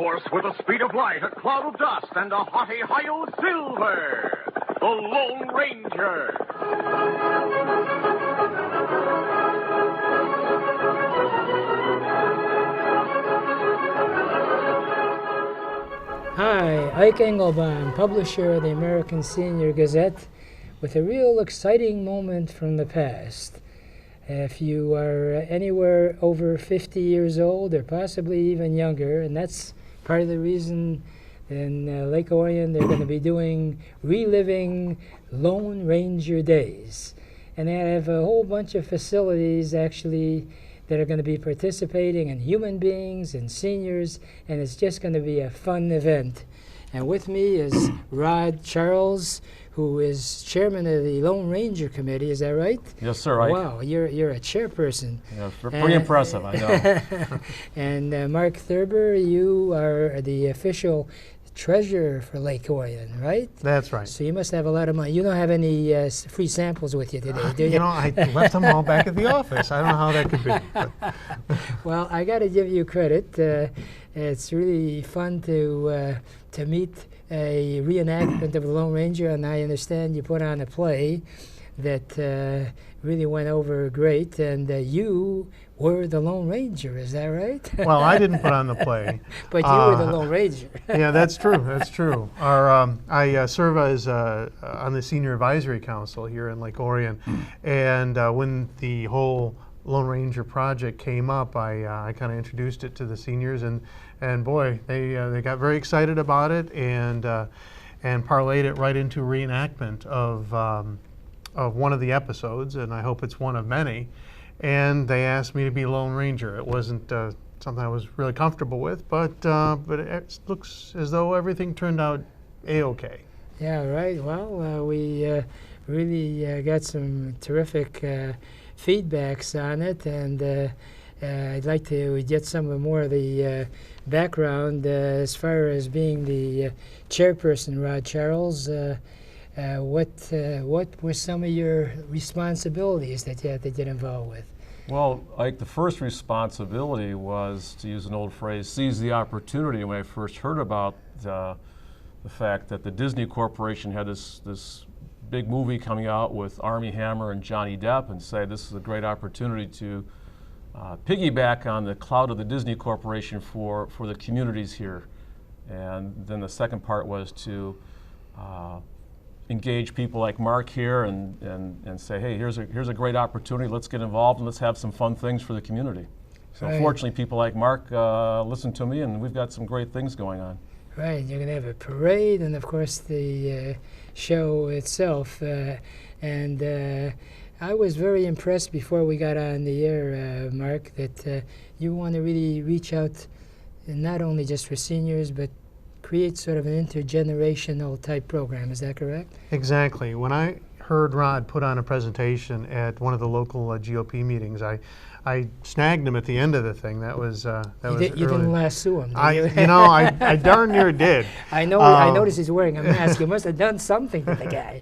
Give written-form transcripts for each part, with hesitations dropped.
horse with the speed of light, a cloud of dust, and a haughty high-old silver. The Lone Ranger. Hi, Ike Engelbaum, publisher of the American Senior Gazette, with a real exciting moment from the past. If you are anywhere over 50 years old, or possibly even younger, and that's part of the reason in Lake Orion they're going to be doing Reliving Lone Ranger Days. And they have a whole bunch of facilities, actually, that are going to be participating, in human beings and seniors, and it's just going to be a fun event. And with me is Rod Charles, who is chairman of the Lone Ranger Committee. Is that right? Yes, sir. Ike. Wow, you're a chairperson. Yeah, pretty impressive, I know. And Mark Thurber, you are the official treasurer for Lake Orion, right? That's right. So you must have a lot of money. You don't have any free samples with you today, do you? You know, I left them all back at the office. I don't know how that could be. Well, I got to give you credit. It's really fun to meet a reenactment of the Lone Ranger, and I understand you put on a play that really went over great, and you were the Lone Ranger, is that right? Well, I didn't put on the play. But you were the Lone Ranger. Yeah, that's true. That's true. I serve as on the Senior Advisory Council here in Lake Orion, and when the whole Lone Ranger project came up, I kind of introduced it to the seniors, and boy, they got very excited about it, and parlayed it right into reenactment of one of the episodes, and I hope it's one of many. And they asked me to be Lone Ranger. It wasn't something I was really comfortable with, but it looks as though everything turned out A-okay. Yeah, right. Well, we really got some terrific feedbacks on it, and I'd like to get some more of the background as far as being the chairperson, Rod Charles. What were some of your responsibilities that you had to get involved with? Well, Ike, the first responsibility was, to use an old phrase, seize the opportunity. When I first heard about the fact that the Disney Corporation had this big movie coming out with Armie Hammer and Johnny Depp, and say this is a great opportunity to piggyback on the cloud of the Disney Corporation for the communities here. And then the second part was to engage people like Mark here and say, hey, here's a great opportunity, let's get involved and let's have some fun things for the community. So right. Fortunately, people like Mark listened to me, and we've got some great things going on. Right, you're going to have a parade and, of course, the show itself. And I was very impressed before we got on the air, Mark, that you want to really reach out, not only just for seniors, but create sort of an intergenerational type program. Is that correct? Exactly. When I heard Rod put on a presentation at one of the local GOP meetings, I snagged him at the end of the thing. That was you didn't lasso him, did you? I darn near did. I know. I noticed he's wearing a mask. You must have done something to the guy.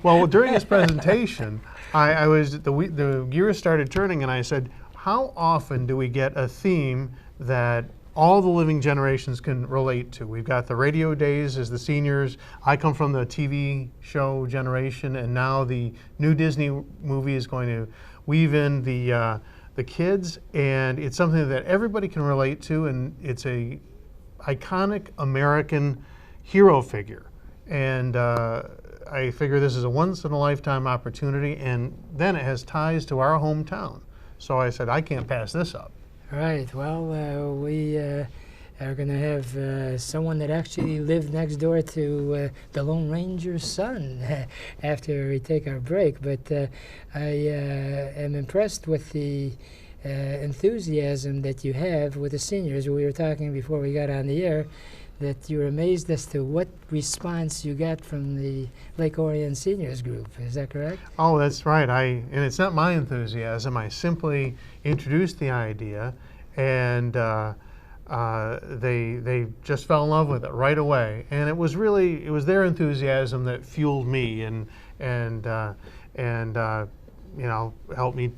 Well, during his presentation, the gears started turning, and I said, how often do we get a theme that all the living generations can relate to? We've got the radio days as the seniors. I come from the TV show generation, and now the new Disney movie is going to weave in the kids, and it's something that everybody can relate to, and it's a iconic American hero figure. And I figure this is a once-in-a-lifetime opportunity, and then it has ties to our hometown. So I said, I can't pass this up. Right. Well, we are going to have someone that actually lived next door to the Lone Ranger's son after we take our break. But I am impressed with the enthusiasm that you have with the seniors. We were talking before we got on the air that you were amazed as to what response you got from the Lake Orion Seniors Group. Is that correct? Oh, that's right. And it's not my enthusiasm. I simply introduced the idea, and they just fell in love with it right away. And it was their enthusiasm that fueled me and helped me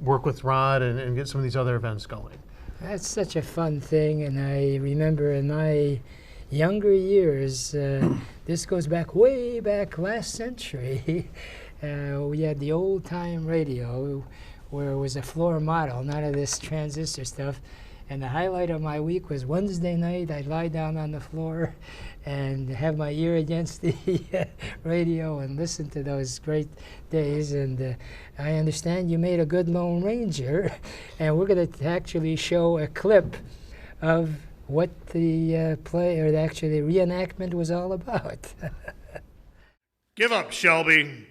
work with Rod and get some of these other events going. That's such a fun thing, and I remember in my younger years, this goes back way back last century, we had the old-time radio where it was a floor model, none of this transistor stuff, and the highlight of my week was Wednesday night. I'd lie down on the floor and have my ear against the radio and listen to those great days. And I understand you made a good Lone Ranger, and we're going to actually show a clip of what the play, or actually the reenactment, was all about. Give up, Shelby.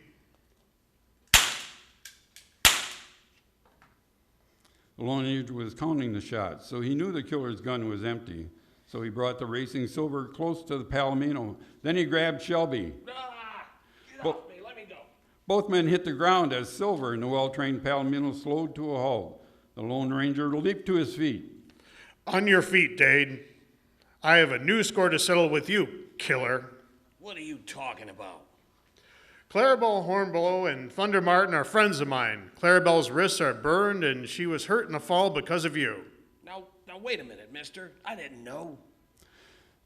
The Lone Ranger was counting the shots, so he knew the killer's gun was empty. So he brought the racing Silver close to the Palomino. Then he grabbed Shelby. Get off me, let me go. Both men hit the ground as Silver and the well-trained Palomino slowed to a halt. The Lone Ranger leaped to his feet. On your feet, Dade. I have a new score to settle with you, killer. What are you talking about? Clarabelle Hornblow and Thunder Martin are friends of mine. Clarabelle's wrists are burned, and she was hurt in a fall because of you. Now wait a minute, mister. I didn't know.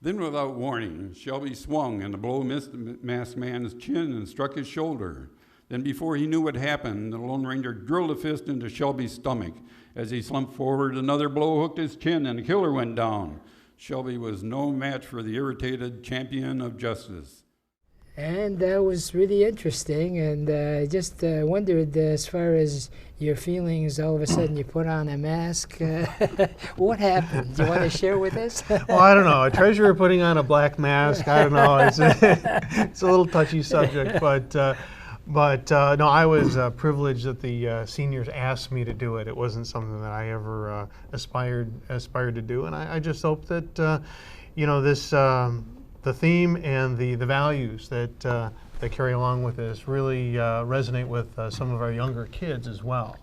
Then without warning, Shelby swung and the blow missed the masked man's chin and struck his shoulder. Then before he knew what happened, the Lone Ranger drilled a fist into Shelby's stomach. As he slumped forward, another blow hooked his chin and the killer went down. Shelby was no match for the irritated champion of justice. And that was really interesting, and I just wondered, as far as your feelings, all of a sudden you put on a mask. What happened? Do you want to share with us? Well, I don't know. A treasurer putting on a black mask, I don't know. It's a little touchy subject, but no, I was privileged that the seniors asked me to do it. It wasn't something that I ever aspired to do, and I just hope that this the theme and the values that carry along with this really resonate with some of our younger kids as well.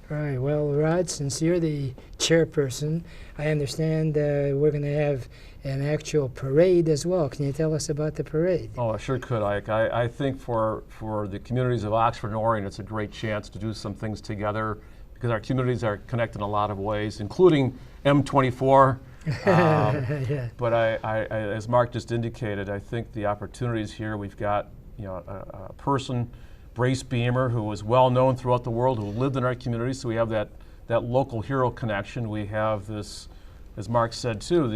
Right. Well, Rod, since you're the chairperson, I understand we're going to have an actual parade as well. Can you tell us about the parade? Oh, I sure could, Ike. I think for the communities of Oxford and Orion, it's a great chance to do some things together because our communities are connected in a lot of ways, including M24. Yeah. But I, as Mark just indicated, I think the opportunities here, we've got a person, Brace Beamer, who is well known throughout the world, who lived in our community, so we have that local hero connection. We have this, as Mark said too,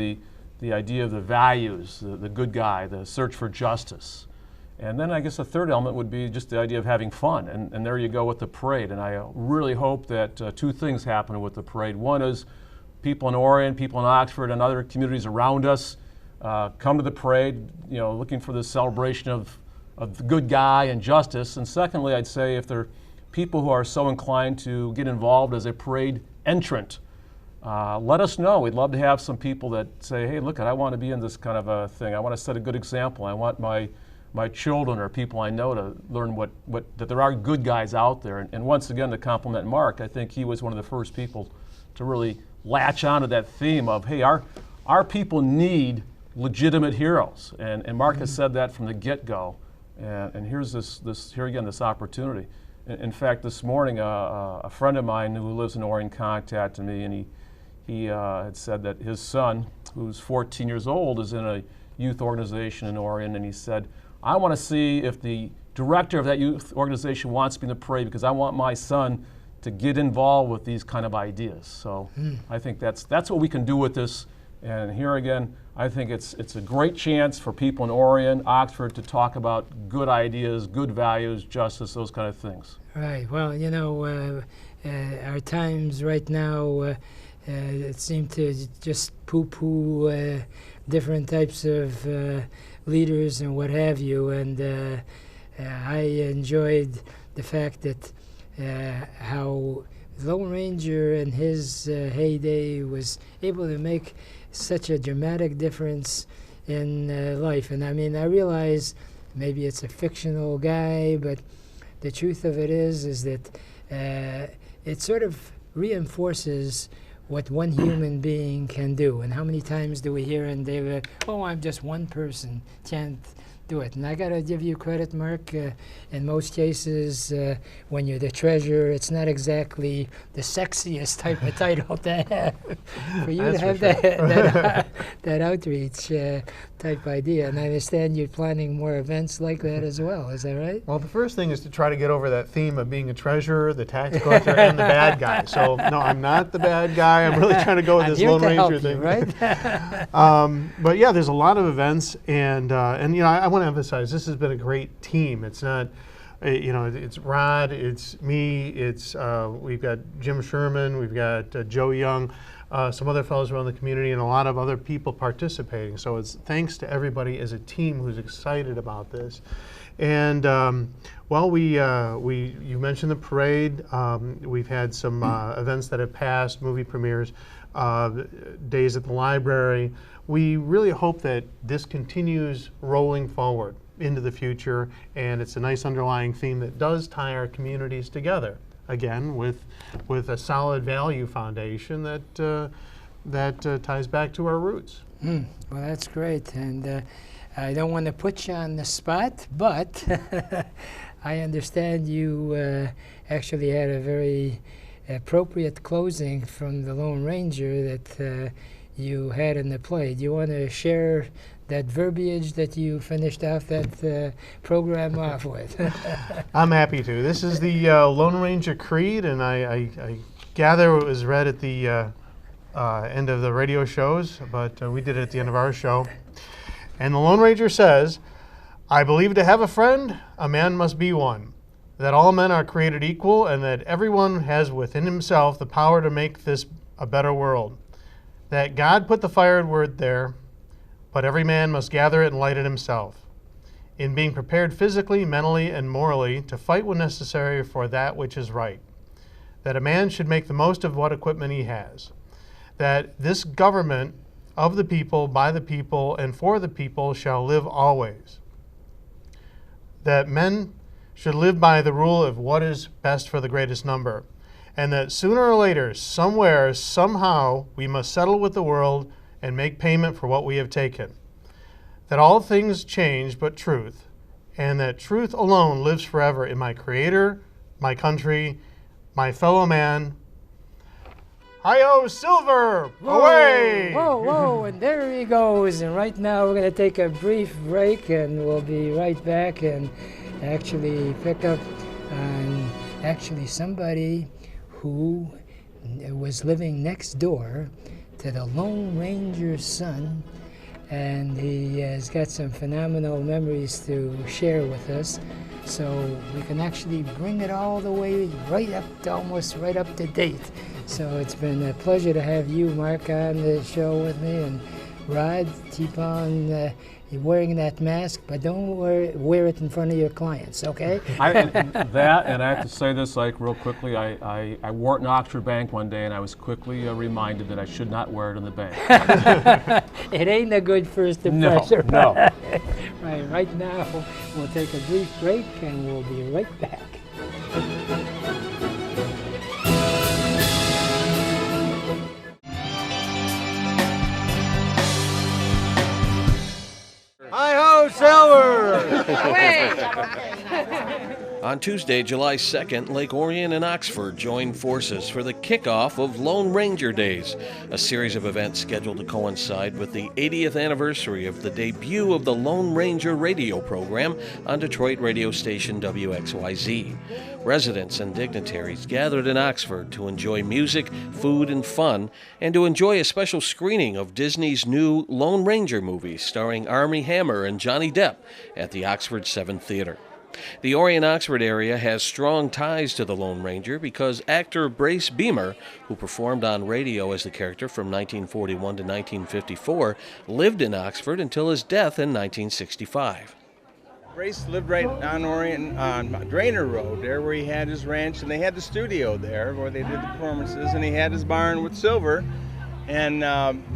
the idea of the values, the good guy, the search for justice. And then I guess the third element would be just the idea of having fun, and there you go with the parade. And I really hope that two things happen with the parade. One is people in Orion, people in Oxford, and other communities around us come to the parade, looking for this celebration of the good guy and justice. And secondly, I'd say if there are people who are so inclined to get involved as a parade entrant, let us know. We'd love to have some people that say, hey, look, I want to be in this kind of a thing. I want to set a good example. I want my children or people I know to learn that there are good guys out there. And once again, to compliment Mark, I think he was one of the first people to really latch onto that theme of, hey, our people need legitimate heroes. And Mark has said that from the get-go. And here's this opportunity. In fact, this morning, a friend of mine who lives in Orion contacted me, and he had said that his son, who's 14 years old, is in a youth organization in Orion, and he said, I want to see if the director of that youth organization wants to be in the parade because I want my son to get involved with these kind of ideas. So I think that's what we can do with this. And here again, I think it's a great chance for people in Orion, Oxford, to talk about good ideas, good values, justice, those kind of things. Right. Well, our times right now seem to just poo-poo different types of leaders and what have you. And I enjoyed the fact that how Lone Ranger in his heyday was able to make such a dramatic difference in life. And I mean, I realize maybe it's a fictional guy, but the truth of it is that it sort of reinforces what one human being can do. And how many times do we hear in David, oh, I'm just one person, chant do it. And I got to give you credit, Mark. In most cases, when you're the treasurer, it's not exactly the sexiest type of title to have. For you to have that outreach type idea. And I understand you're planning more events like that as well. Is that right? Well, the first thing is to try to get over that theme of being a treasurer, the tax collector, and the bad guy. So, no, I'm not the bad guy. I'm really trying to go with this Lone Ranger thing. Right? But yeah, there's a lot of events, and you know, I want to emphasize this has been a great team. It's not, you know, it's Rod, it's me, it's we've got Jim Sherman, we've got Joe Young, some other fellows around the community, and a lot of other people participating. So it's thanks to everybody as a team who's excited about this. And well, you mentioned the parade. We've had some events that have passed, movie premieres, days at the library. We really hope that this continues rolling forward into the future, and it's a nice underlying theme that does tie our communities together. Again, with a solid value foundation that ties back to our roots. Well, that's great. And I don't want to put you on the spot, but I understand you actually had a very appropriate closing from the Lone Ranger that you had in the play. Do you want to share that verbiage that you finished off that program off with? I'm happy to. This is the Lone Ranger Creed, and I gather it was read at the end of the radio shows, but we did it at the end of our show. And the Lone Ranger says, "I believe to have a friend, a man must be one, that all men are created equal, and that everyone has within himself the power to make this a better world. That God put the firewood there, but every man must gather it and light it himself, in being prepared physically, mentally, and morally to fight when necessary for that which is right. That a man should make the most of what equipment he has. That this government of the people, by the people, and for the people shall live always. That men should live by the rule of what is best for the greatest number. And that sooner or later, somewhere, somehow, we must settle with the world and make payment for what we have taken. That all things change but truth, and that truth alone lives forever in my Creator, my country, my fellow man. Hi-yo, Silver! Whoa, Away! Whoa, whoa, and there he goes. And right now we're going to take a brief break, and we'll be right back and actually pick up on somebody who was living next door to the Lone Ranger's son, and he has got some phenomenal memories to share with us. So we can actually bring it all the way right up to almost right up to date. So it's been a pleasure to have you, Mark, on the show with me, and Rod, keep on wearing that mask, but don't wear it in front of your clients, okay? And I have to say this, like, real quickly. I wore it in Oxford Bank one day, and I was quickly reminded that I should not wear it in the bank. It ain't a good first impression. No. Right now, we'll take a brief break, and we'll be right back. Hi-ho, Silver! On Tuesday, July 2nd, Lake Orion and Oxford joined forces for the kickoff of Lone Ranger Days, a series of events scheduled to coincide with the 80th anniversary of the debut of the Lone Ranger radio program on Detroit radio station WXYZ. Residents and dignitaries gathered in Oxford to enjoy music, food, and fun, and to enjoy a special screening of Disney's new Lone Ranger movie starring Armie Hammer and Johnny Depp at the Oxford 7 Theater. The Orion-Oxford area has strong ties to the Lone Ranger because actor Brace Beamer, who performed on radio as the character from 1941 to 1954, lived in Oxford until his death in 1965. Brace lived right on Orion, on Drainer Road, there where he had his ranch, and they had the studio there where they did the performances, and he had his barn with Silver, and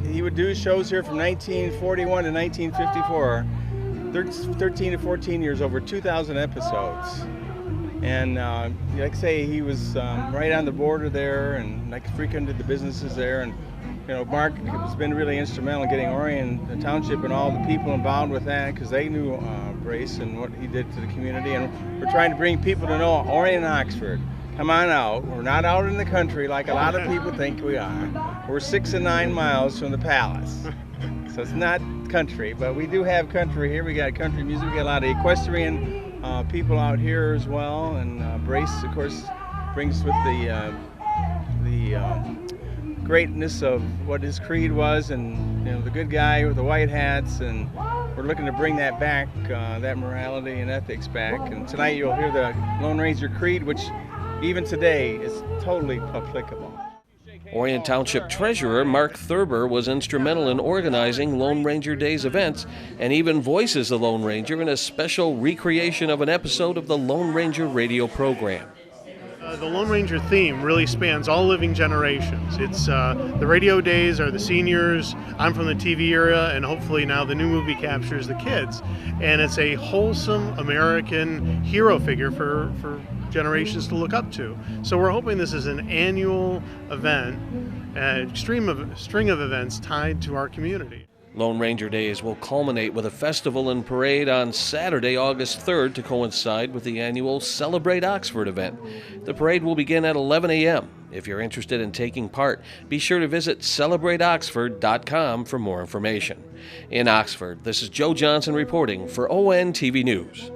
he would do shows here from 1941 to 1954, 13 to 14 years, over 2,000 episodes. And like I say, he was right on the border there, and like frequented the businesses there, and you know, Mark has been really instrumental in getting Orion, the township, and all the people involved with that, because they knew Brace and what he did to the community. And we're trying to bring people to know Orion and Oxford. Come on out. We're not out in the country like a lot of people think we are. We're 6 and 9 miles from the palace. So it's not country, but we do have country here. We got country music. We got a lot of equestrian people out here as well. And Brace, of course, brings with the greatness of what his creed was, and the good guy with the white hats, and we're looking to bring that back, that morality and ethics back. And tonight you'll hear the Lone Ranger Creed, which even today is totally applicable. Orion Township Treasurer Mark Thurber was instrumental in organizing Lone Ranger Days events and even voices the Lone Ranger in a special recreation of an episode of the Lone Ranger radio program. The Lone Ranger theme really spans all living generations. It's the radio days are the seniors. I'm from the TV era, and hopefully now the new movie captures the kids. And it's a wholesome American hero figure for generations to look up to. So we're hoping this is an annual event, a string of events tied to our community. Lone Ranger Days will culminate with a festival and parade on Saturday, August 3rd to coincide with the annual Celebrate Oxford event. The parade will begin at 11 a.m. If you're interested in taking part, be sure to visit celebrateoxford.com for more information. In Oxford, this is Joe Johnson reporting for ONTV News.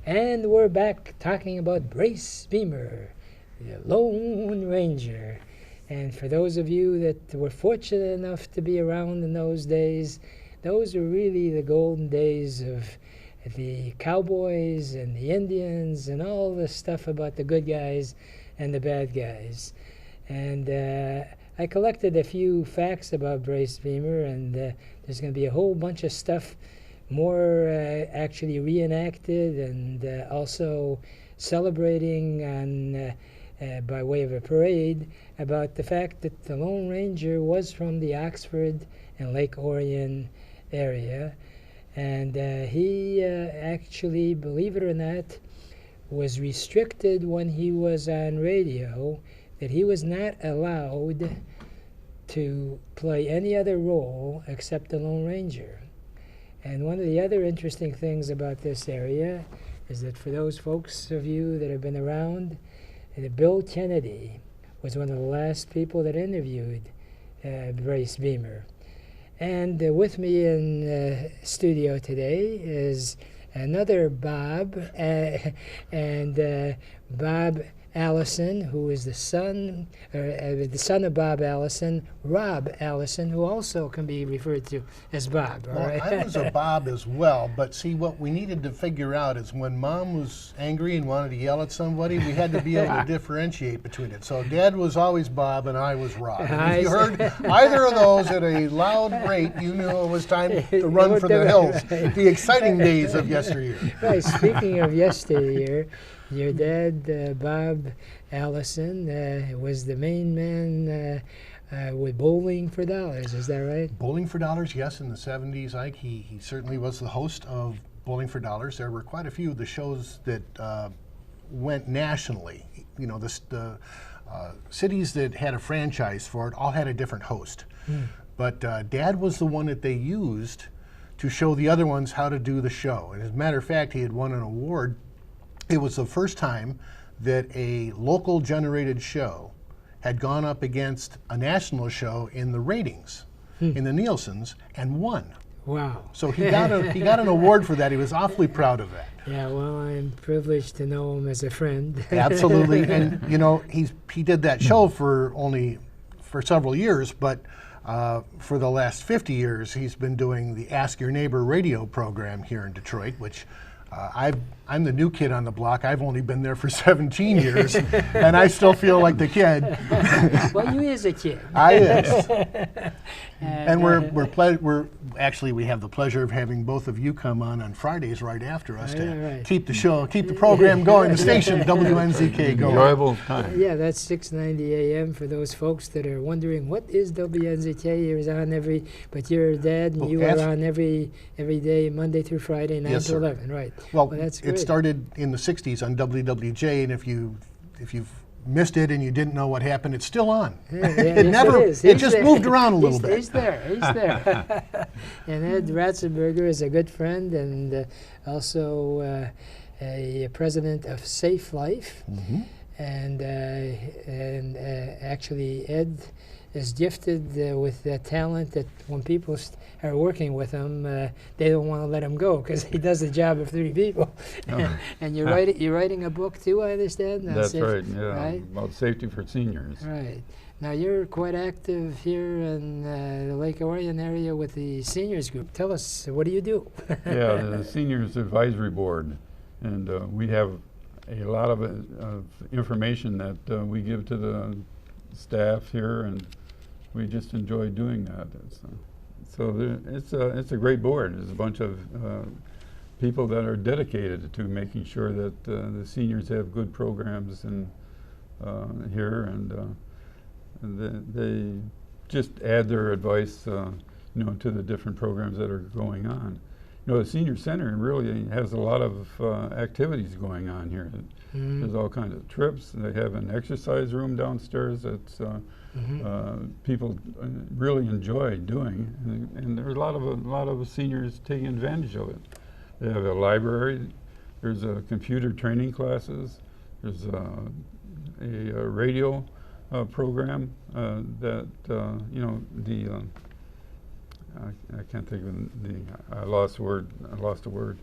And we're back talking about Brace Beamer, the Lone Ranger. And for those of you that were fortunate enough to be around in those days, those were really the golden days of the cowboys and the Indians and all the stuff about the good guys and the bad guys. And I collected a few facts about Brace Beamer, and there's going to be a whole bunch of stuff more actually reenacted, and also celebrating on by way of a parade about the fact that the Lone Ranger was from the Oxford and Lake Orion area, and he actually, believe it or not, was restricted when he was on radio, that he was not allowed to play any other role except the Lone Ranger. And one of the other interesting things about this area is that for those folks of you that have been around, Bill Kennedy was one of the last people that interviewed Brace Beamer. And with me in studio today is another Bob, and Bob Allison, who is the son of Bob Allison, Rob Allison, who also can be referred to as Bob. Well, right? I was a Bob as well, but see, what we needed to figure out is when Mom was angry and wanted to yell at somebody, we had to be able to differentiate between it. So Dad was always Bob and I was Rob. And if you heard either of those at a loud rate, you knew it was time to run for the hills. Right. The exciting days of yesteryear. Right, speaking of yesteryear, your dad, Bob Allison, was the main man with Bowling for Dollars, is that right? Bowling for Dollars, yes, in the 70s, Ike. He certainly was the host of Bowling for Dollars. There were quite a few of the shows that went nationally. You know, the cities that had a franchise for it all had a different host. But Dad was the one that they used to show the other ones how to do the show. And as a matter of fact, he had won an award. It was the first time that a local generated show had gone up against a national show in the ratings, in the Nielsen's, and won. Wow. So he got an award for that. He was awfully proud of that. Yeah, well, I'm privileged to know him as a friend. Absolutely. And, you know, he did that show for several years, but for the last 50 years, he's been doing the Ask Your Neighbor radio program here in Detroit, which I'm the new kid on the block. I've only been there for 17 years, and I still feel like the kid. Well, you is a kid. I is. And we have the pleasure of having both of you come on Fridays right after us to keep the program going, the station WNZK going. Enjoyable time. Yeah, that's 690 AM for those folks that are wondering what is WNZK. You're on but your dad and you are on every day, Monday through Friday, 9 to 11, right? Well, that's great. It started in the 60s on WWJ, and if you've missed it and you didn't know what happened, it's still on. It never. is. It He's just there. moved around a little bit. He's there. He's there. And Ed Ratzenberger is a good friend and also a president of Safe Life. Mm-hmm. And actually, Ed is gifted with that talent that when people are working with him, they don't want to let him go because he does the job of 30 people. And you're writing a book too, I understand? That's right, yeah, right? about safety for seniors. Right. Now you're quite active here in the Lake Orion area with the seniors group. Tell us, what do you do? Yeah, the Seniors Advisory Board, and we have a lot of information that we give to the staff here, and we just enjoy doing that. It's a great board. There's a bunch of people that are dedicated to making sure that the seniors have good programs here, and they just add their advice, to the different programs that are going on. The Senior Center really has a lot of activities going on here. Mm-hmm. There's all kinds of trips. They have an exercise room downstairs that's people really enjoy doing, and there's a lot of seniors taking advantage of it. They have a library. There's computer training classes. There's a radio program that I can't think of I lost a word.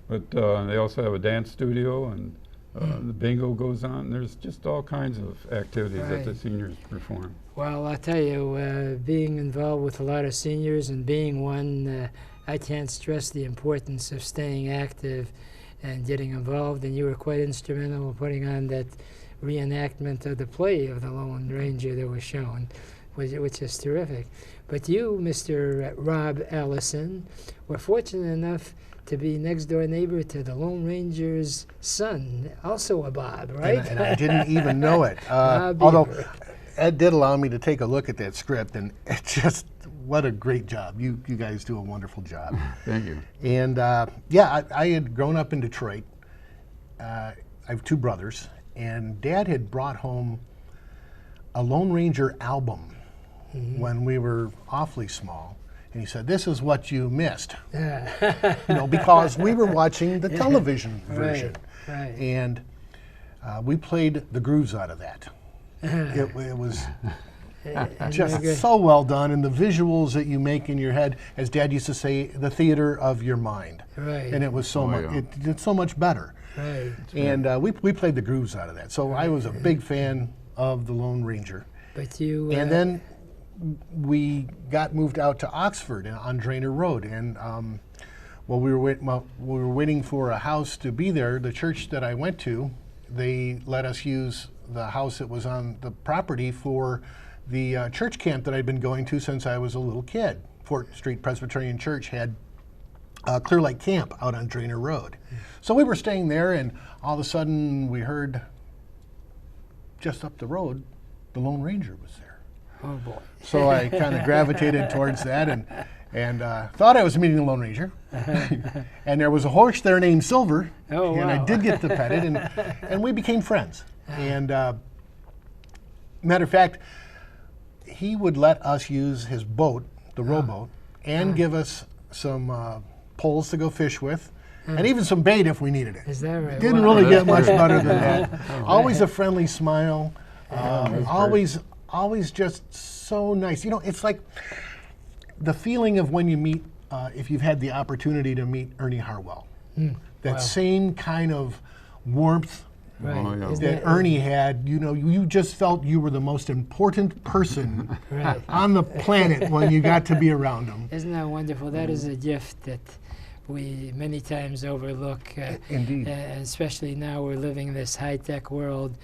But they also have a dance studio, and the bingo goes on. There's just all kinds of activities that the seniors perform. Well, I'll tell you, being involved with a lot of seniors and being one, I can't stress the importance of staying active and getting involved. And you were quite instrumental in putting on that reenactment of the play of the Lone Ranger that was shown, which is terrific. But you, Mr. Rob Allison, were fortunate enough to be next door neighbor to the Lone Ranger's son, also a Bob, right? And I didn't even know it. Although Ed did allow me to take a look at that script, and it just, what a great job. You guys do a wonderful job. Thank you. And I had grown up in Detroit. I have two brothers, and Dad had brought home a Lone Ranger album when we were awfully small. And he said, "This is what you missed." Because we were watching the television version. Right. And we played the grooves out of that. It was just so well done, and the visuals that you make in your head, as Dad used to say, the theater of your mind. Right. And it was so much. Yeah. It did so much better. Right. And we played the grooves out of that. So I was a big fan of the Lone Ranger. But you. And then we got moved out to Oxford on Drainer Road, and while we were waiting for a house to be there, the church that I went to, they let us use the house that was on the property for the church camp that I'd been going to since I was a little kid. Fort Street Presbyterian Church had Clear Lake Camp out on Drainer Road. So we were staying there, and all of a sudden we heard just up the road, the Lone Ranger was there. Oh boy. So I kind of gravitated towards that and thought I was meeting the Lone Ranger. And there was a horse there named Silver, and I did get to pet it, and we became friends. And matter of fact, he would let us use his boat, the rowboat, and give us some poles to go fish with, and even some bait if we needed it. Is that right? Didn't really get much better than that. Always a friendly smile. Always just so nice. It's like the feeling of when you meet, if you've had the opportunity to meet Ernie Harwell. That same kind of warmth that Ernie had. You just felt you were the most important person on the planet when you got to be around him. Isn't that wonderful? That is a gift that we many times overlook. Indeed. Especially now we're living in this high-tech world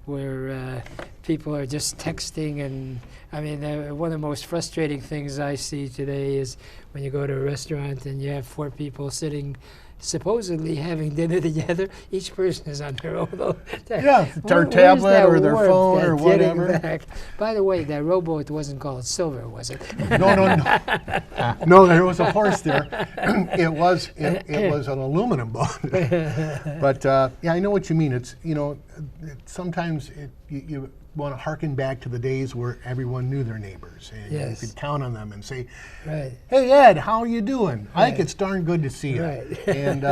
where people are just texting, and I mean, one of the most frustrating things I see today is when you go to a restaurant and you have 4 people sitting supposedly having dinner together. Each person is on their own. Yeah, their Where's tablet that or their warmth, phone that or getting whatever. back? By the way, that rowboat wasn't called Silver, was it? No, no, no. No, there was a horse there. It was an aluminum boat. But yeah, I know what you mean. It's, you know, sometimes you want to harken back to the days where everyone knew their neighbors and Yes. you could count on them and say, Right. "Hey Ed, how are you doing? Ike, it's darn good to see you." Right. And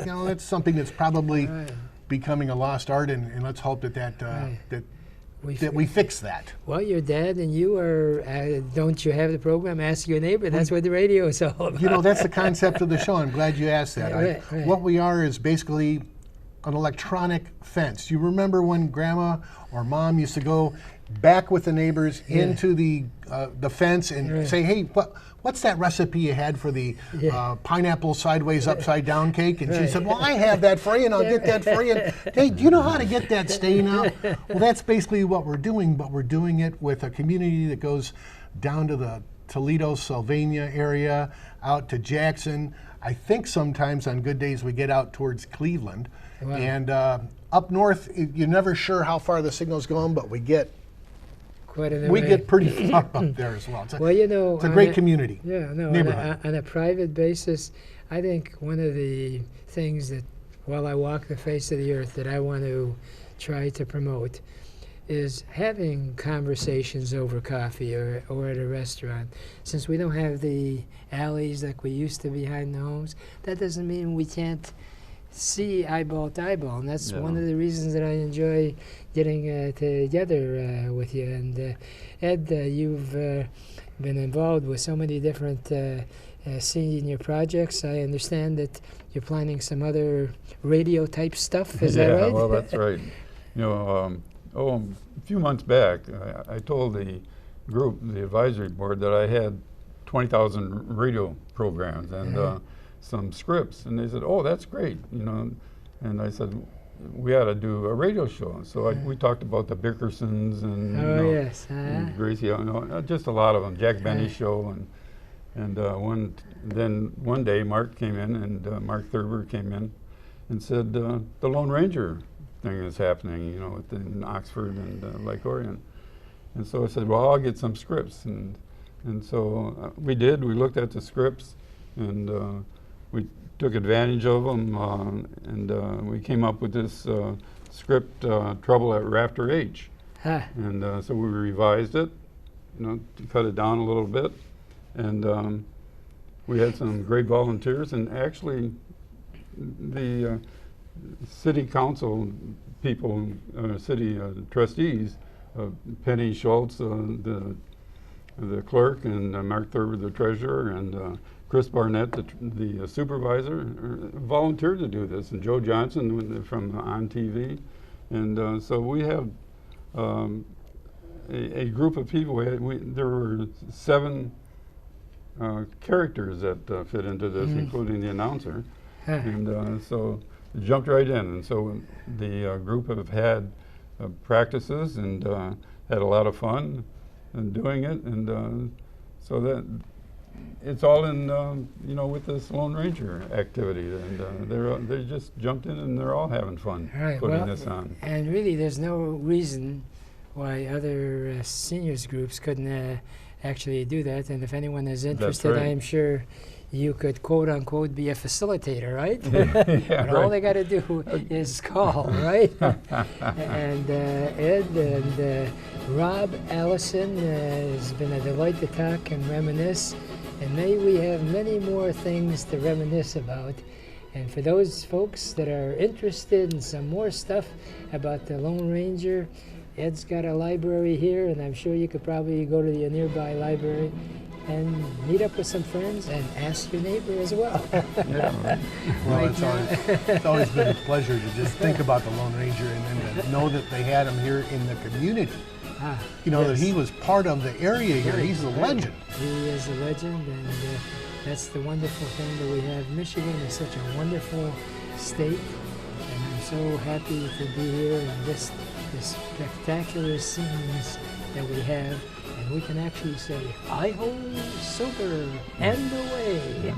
you know, that's something that's probably Right. becoming a lost art, and let's hope that Right. that we fix that. Well, your dad and you are, don't you have the program Ask Your Neighbor? That's what the radio is all about. You know, that's the concept of the show. I'm glad you asked that. Right, right. What we are is basically an electronic fence. You remember when Grandma or Mom used to go back with the neighbors into the fence and Right. say, "Hey, what's that recipe you had for the pineapple sideways upside down cake?" And she Right. said, "Well, I have that for you, and I'll get that for you. And, hey, do you know how to get that stain out?" Well, that's basically what we're doing, but we're doing it with a community that goes down to the Toledo, Sylvania area, out to Jackson. I think sometimes on good days we get out towards Cleveland. Wow. And up north, you're never sure how far the signal's going, but we get Quite an we array. get pretty far up there as well. Well, you know, it's a on great community. Yeah, no, neighborhood. on a private basis, I think one of the things that, while I walk the face of the earth, that I want to try to promote is having conversations over coffee or at a restaurant. Since we don't have the alleys like we used to behind the homes, that doesn't mean we can't see eyeball to eyeball, and that's one of the reasons that I enjoy getting together with you. And Ed, you've been involved with so many different senior projects. I understand that you're planning some other radio type stuff. Is that right? Well, that's right. You know, a few months back, I told the group, the advisory board, that I had 20,000 radio programs and some scripts, and they said, "Oh, that's great," you know. And I said, "We ought to do a radio show." So we talked about the Bickersons and, yes. and Gracie, you know, just a lot of them. Jack Benny's show, and one day Mark came in, and Mark Thurber came in, and said the Lone Ranger thing is happening, you know, in Oxford and Lake Orion. And so I said, "Well, I'll get some scripts," and so we did. We looked at the scripts, and we took advantage of them, and we came up with this script, Trouble at Rafter H. And so we revised it, you know, to cut it down a little bit. And we had some great volunteers, and actually the city council people, city trustees, Penny Schultz, the clerk, and Mark Thurber, the treasurer, and Chris Barnett, the supervisor, volunteered to do this, and Joe Johnson from ONTV. And so we have a group of people. There were 7 characters that fit into this, including the announcer. And so jumped right in. And so the group have had practices and had a lot of fun in doing it. And so that it's all in, you know, with this Lone Ranger activity, and they just jumped in, and they're all having fun putting this on. And really, there's no reason why other seniors groups couldn't actually do that. And if anyone is interested, right. I'm sure you could, quote unquote, be a facilitator, right? Yeah, but all they got to do is call, right? And Ed and Rob Allison, it's been a delight to talk and reminisce. And may we have many more things to reminisce about. And for those folks that are interested in some more stuff about the Lone Ranger, Ed's got a library here, and I'm sure you could probably go to the nearby library and meet up with some friends and ask your neighbor as well. Yeah. Well, it's always been a pleasure to just think about the Lone Ranger and to know that they had him here in the community. You know, that he was part of the area here. He's a legend. He is a legend, and that's the wonderful thing that we have. Michigan is such a wonderful state, and I'm so happy to be here in this spectacular scenes that we have. And we can actually say, "Hi-ho, silver, and away."